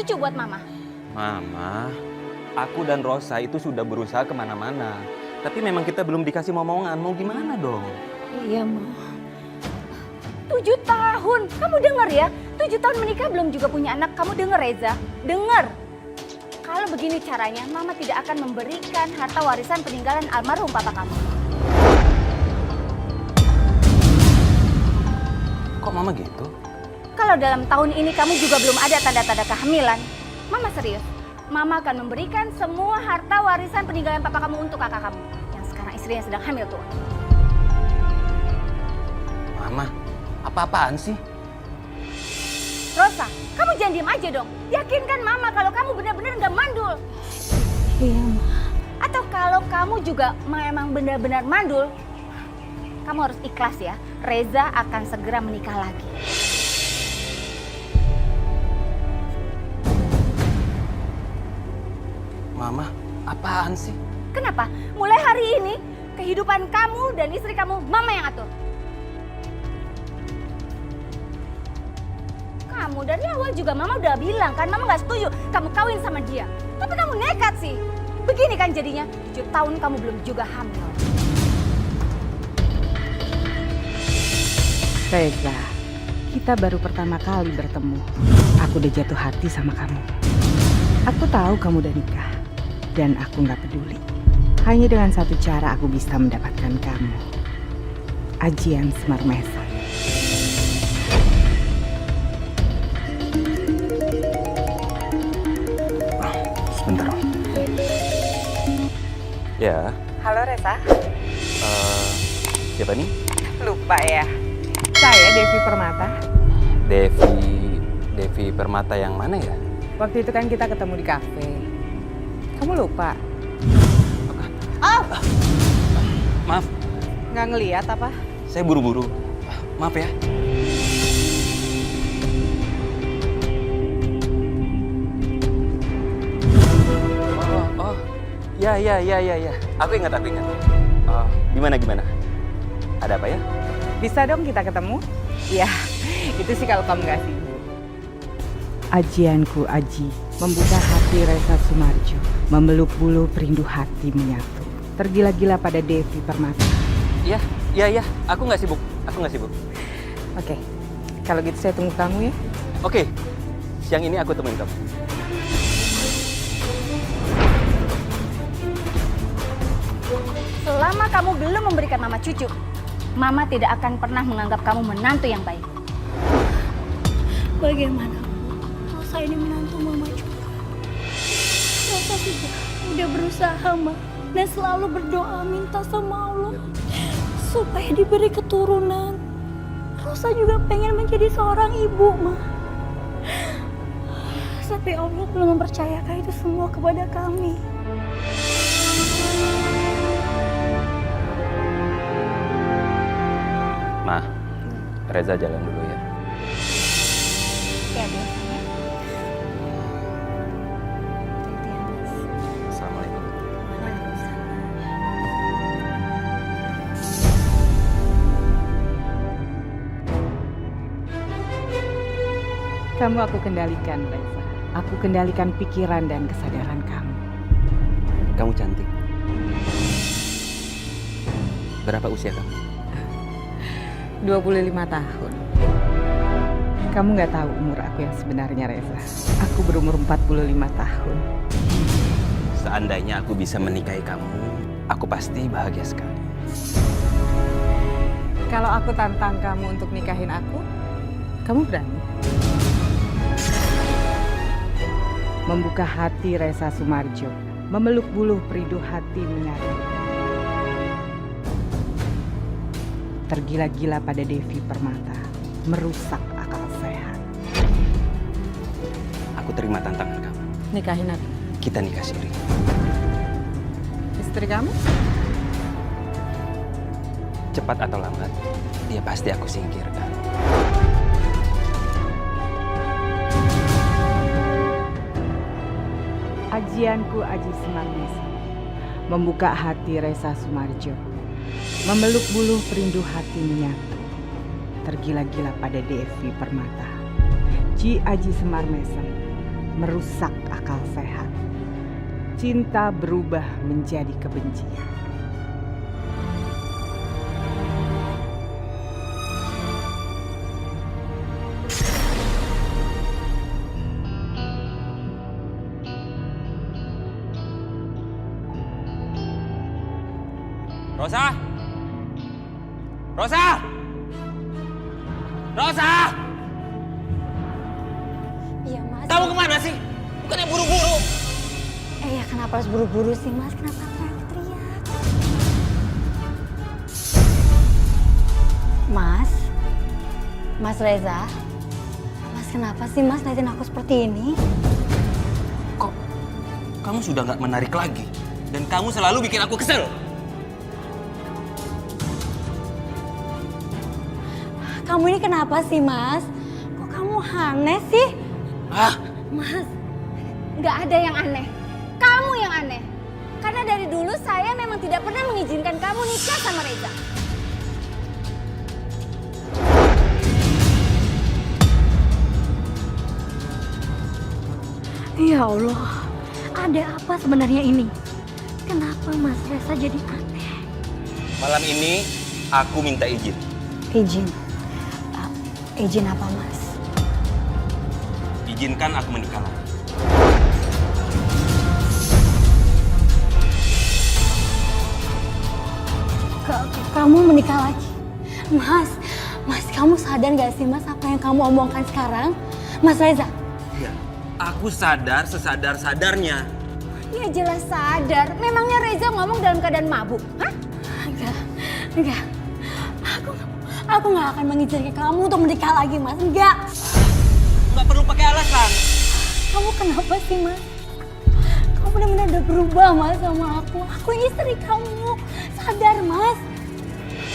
cucu buat mama. Mama, aku dan Rosa itu sudah berusaha kemana-mana. Tapi memang kita belum dikasih momongan, mau gimana dong? Iya, Ma. 7 tahun, kamu denger ya? 7 tahun menikah belum juga punya anak, kamu denger Reza? Denger. Kalau begini caranya, Mama tidak akan memberikan harta warisan peninggalan almarhum papa kamu. Kok Mama gitu? Kalau dalam tahun ini kamu juga belum ada tanda-tanda kehamilan, Mama serius. Mama akan memberikan semua harta warisan peninggalan papa kamu untuk kakak kamu yang sekarang istrinya sedang hamil tuh. Mama, apa-apaan sih? Rosa, kamu jangan diem aja dong. Yakinkan Mama kalau kamu benar-benar nggak mandul. Iya, Ma. Atau kalau kamu juga memang benar-benar mandul, kamu harus ikhlas ya. Reza akan segera menikah lagi. Mama, apaan sih? Kenapa? Mulai hari ini, kehidupan kamu dan istri kamu, Mama yang atur. Kamu dari awal juga Mama udah bilang kan, Mama gak setuju kamu kawin sama dia. Tapi kamu nekat sih. Begini kan jadinya, 7 tahun kamu belum juga hamil. Reza, kita baru pertama kali bertemu. Aku udah jatuh hati sama kamu. Aku tahu kamu udah nikah. Dan aku gak peduli. Hanya dengan satu cara aku bisa mendapatkan kamu. Ajian Semar Mesa. Sebentar. Ya. Halo Reza. Siapa nih? Lupa ya. Saya Devi Permata. Devi Permata yang mana ya? Waktu itu kan kita ketemu di kafe. Kamu lupa? Maaf, Nggak ngeliat apa? saya buru-buru. Maaf ya. Oh, ya. Aku ingat. Gimana? Ada apa ya? Bisa dong kita ketemu? Ya, itu sih kalau kamu nggak sibuk. Ajianku Aji, membuka hati Reza Sumarjo, memeluk bulu perindu hati menyatu. Tergila-gila pada Devi Permata. Iya. Aku nggak sibuk. Oke, kalau gitu saya tunggu kamu ya. Oke, siang ini aku temuin kamu. Selama kamu belum memberikan Mama cucu, Mama tidak akan pernah menganggap kamu menantu yang baik. Bagaimana? Rosa ini menantu Mama juga. Rosa juga udah berusaha, Ma, dan selalu berdoa minta sama Allah supaya diberi keturunan. Rosa juga pengen menjadi seorang ibu, Ma. Tapi Allah belum mempercayakan itu semua kepada kami. Ma, Reza jalan dulu ya. Ya, biasanya. Assalamualaikum. Kamu aku kendalikan, Reza. Aku kendalikan pikiran dan kesadaran kamu. Kamu cantik. Berapa usia kamu? 25 tahun. Kamu nggak tahu umur aku yang sebenarnya, Reza. Aku berumur 45 tahun. Seandainya aku bisa menikahi kamu, aku pasti bahagia sekali. Kalau aku tantang kamu untuk nikahin aku, kamu berani? Membuka hati Reza Sumarjo, memeluk buluh perindu hati menyatu. Tergila-gila pada Devi Permata, merusak akal sehat. Aku terima tantangan kamu. Nikahin aku? Kita nikah siri. Istri kamu? Cepat atau lambat, dia pasti aku singkirkan. Ajianku Aji Semar Mesa, membuka hati Reza Sumarjo, memeluk buluh perindu hati menyatu. Tergila-gila pada Devi Permata, Ji Aji Semar Mesa, merusak akal sehat. Cinta berubah menjadi kebencian. Rosa! Rosa! Rosa! Iya mas. Kamu kemana sih? Bukannya buru-buru. Ya kenapa harus buru-buru sih mas? Kenapa teriak-teriak? Mas? Mas Reza? Mas kenapa sih mas liatin aku seperti ini? Kok kamu sudah nggak menarik lagi? Dan kamu selalu bikin aku kesel. Kamu ini kenapa sih mas? Kok kamu aneh sih? Ah, Mas, Nggak ada yang aneh. Kamu yang aneh. Karena dari dulu saya memang tidak pernah mengizinkan kamu nikah sama Reza. ya Allah, ada apa sebenarnya ini? Kenapa Mas Reza jadi aneh? malam ini aku minta izin. Izin? Izin apa Mas? Izinkan aku menikah lagi. Kamu menikah lagi? Mas, kamu sadar gak sih Mas apa yang kamu omongkan sekarang? Mas Reza? Iya, aku sadar sesadar-sadarnya. Ya jelas sadar. Memangnya Reza ngomong dalam keadaan mabuk? Hah? Enggak. Aku gak akan mengizinkan kamu untuk menikah lagi Mas, enggak. Nggak perlu pakai alasan. Kamu kenapa sih Mas? Kamu benar-benar udah berubah Mas sama aku. Aku istri kamu. Sadar Mas.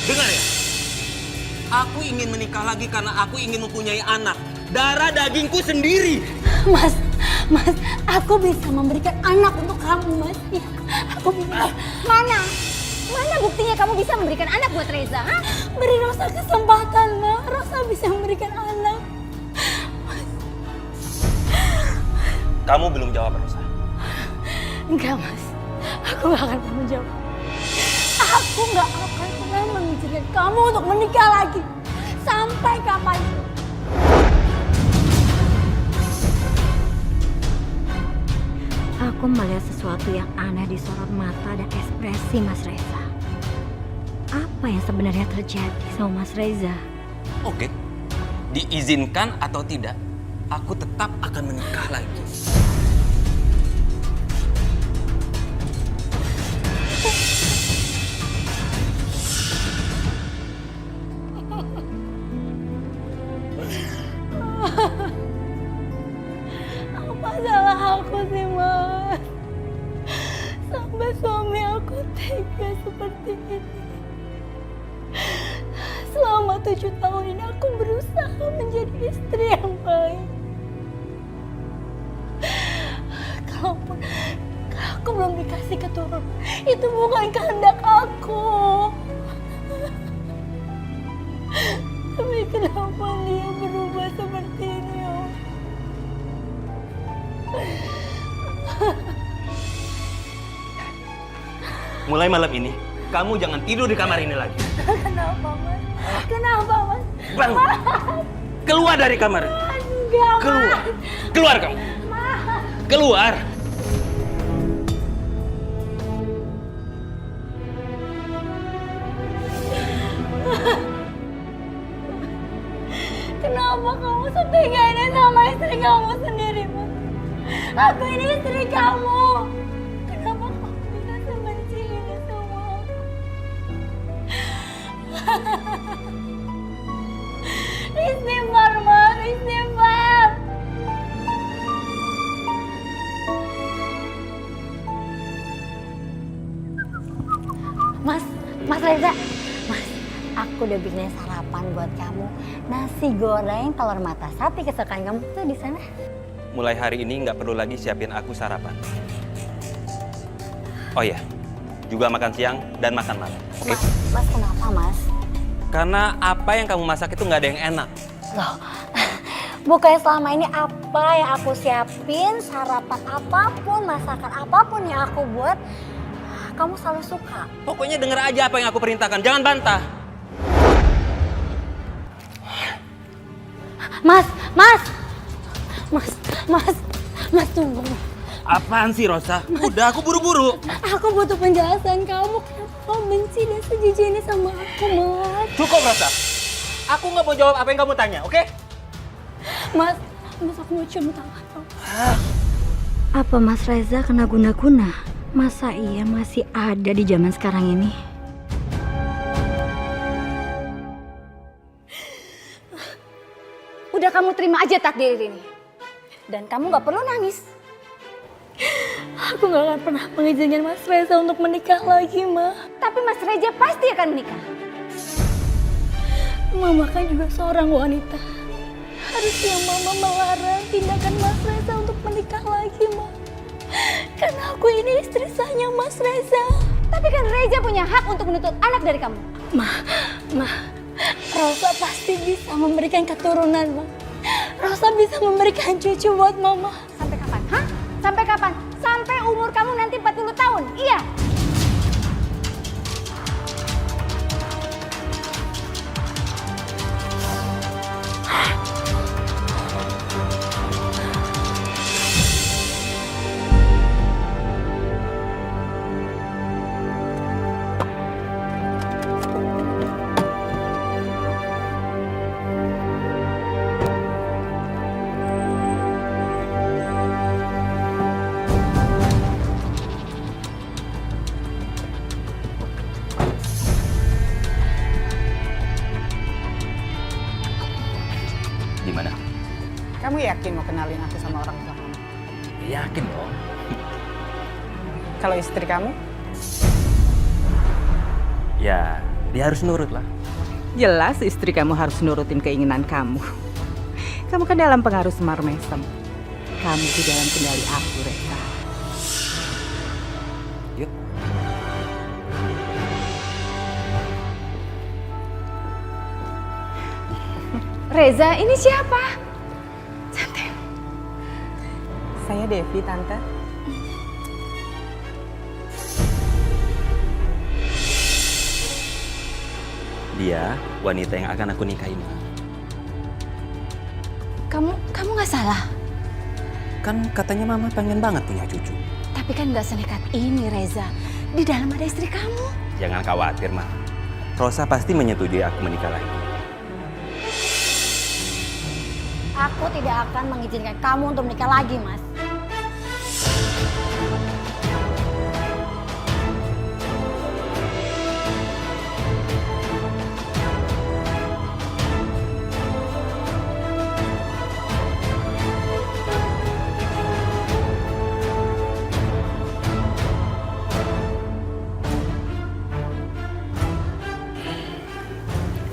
Dengar ya, aku ingin menikah lagi karena aku ingin mempunyai anak. Darah dagingku sendiri. Mas, aku bisa memberikan anak untuk kamu Mas. Ya, aku bisa. Mana buktinya kamu bisa memberikan anak buat Reza? Hah? Beri Rosa kesempatan, Ma. Rosa bisa memberikan anak. Kamu belum jawab, Rosa. Enggak, Mas. Aku gak akan kamu jawab. Aku gak akan pernah mengizinkan kamu untuk menikah lagi. Sampai kapanpun. Aku melihat sesuatu yang aneh di sorot mata dan ekspresi Mas Reza. Apa yang sebenarnya terjadi sama Mas Reza? Oke, diizinkan atau tidak, aku tetap akan menikah lagi. Apa salah aku sih, Mas? Sampai suami aku tega seperti ini. Selama 7 tahun ini aku berusaha menjadi istri yang baik. Kalaupun aku belum dikasih keturunan, itu bukan kehendak aku. Tapi kenapa dia berubah seperti ini, Om? Mulai malam ini, kamu jangan tidur di kamar ini lagi. Kenapa, Mas? Kenapa, Mas? Bangun! Keluar dari kamar. Enggak, Mas. Keluar! Keluar kamu! Keluar! Kenapa kamu setega ini sama istri kamu sendiri, Mas? Aku ini istri kamu. Kenapa kamu bisa sebenci ini sama aku? Istighfar, Mas. Istighfar. Mas Reza. Mas, aku udah bikin sarapan buat kamu. Nasi goreng telur mata sapi kesukaan kamu tuh di sana. Mulai hari ini nggak perlu lagi siapin aku sarapan. Oh ya, juga makan siang dan makan malam. Oke? Mas, kenapa, Mas? Karena apa yang kamu masak itu nggak ada yang enak. Loh, Bukannya selama ini apa yang aku siapin, sarapan apapun, masakan apapun yang aku buat, kamu selalu suka. Pokoknya denger aja apa yang aku perintahkan, jangan bantah. Mas tunggu. Apaan sih Rosa? Udah, aku buru-buru. Aku butuh penjelasan kamu, kenapa kamu benci dan sejujur ini sama aku, Mas? Cukup Rosa. Aku nggak mau jawab apa yang kamu tanya, oke? Mas aku mau cium tangan kamu. Apa Mas Reza kena guna-guna? Masa iya masih ada di zaman sekarang ini? Udah kamu terima aja takdir ini. Dan kamu gak perlu nangis. Aku gak akan pernah mengizinkan Mas Reza untuk menikah lagi, Ma. Tapi Mas Reza pasti akan menikah. Mama kan juga seorang wanita. Harusnya Mama melarang tindakan Mas Reza untuk menikah lagi, Ma. Karena aku ini istri sahnya Mas Reza. Tapi kan Reza punya hak untuk menuntut anak dari kamu. Ma, Rosa pasti bisa memberikan keturunan, Ma. Rosa bisa memberikan cucu buat Mama. Sampai kapan? Hah? Sampai kapan? Sampai umur kamu nanti 40 tahun, iya? Gimana? Kamu yakin mau kenalin aku sama orang tua kamu? Yakin dong. Kalau istri kamu? Ya, dia harus nurut lah. Jelas istri kamu harus nurutin keinginan kamu. Kamu kan dalam pengaruh Semar Mesem. Kamu di dalam kendali aku, Reza. Yuk. Reza, ini siapa? Santai. Saya Devi, Tante. Dia wanita yang akan aku nikahin. Kamu gak salah. Kan katanya mama pengen banget punya cucu. Tapi kan gak senekat ini, Reza. Di dalam ada istri kamu. Jangan khawatir, Ma. Rosa pasti menyetujui aku menikah lagi. Aku tidak akan mengizinkan kamu untuk menikah lagi, Mas.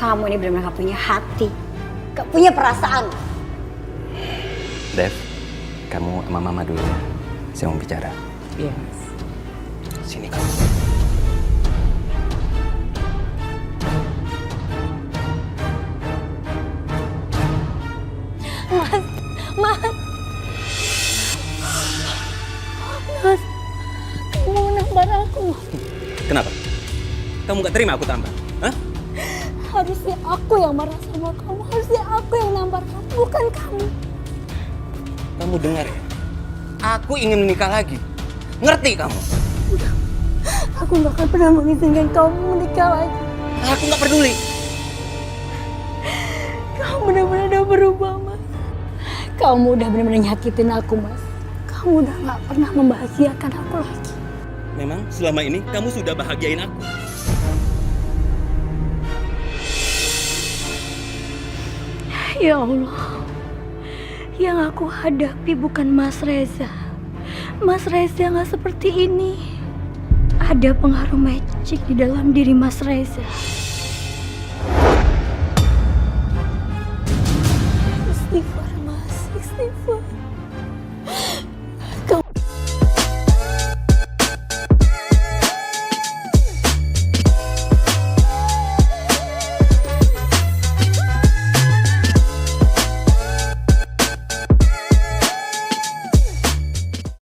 Kamu ini benar-benar gak punya hati, gak punya perasaan. Dev, kamu sama mama dulu ya. Saya mau bicara. Iya, Mas. Sini kamu. Mas, kamu nampar aku. Kenapa? Kamu gak terima aku tambah? Hah? Harusnya aku yang marah sama kamu, harusnya aku yang nampar kamu, bukan kamu. Kamu dengar ya? Aku ingin menikah lagi. Ngerti kamu? Aku gak akan pernah mengizinkan kamu menikah lagi. Aku gak peduli. Kamu benar-benar udah berubah, Mas. Kamu udah benar-benar nyakitin aku, Mas. Kamu udah gak pernah membahagiakan aku lagi. Memang selama ini kamu sudah bahagiain aku. Ya Allah, yang aku hadapi bukan Mas Reza. Mas Reza gak seperti ini. Ada pengaruh magic di dalam diri Mas Reza.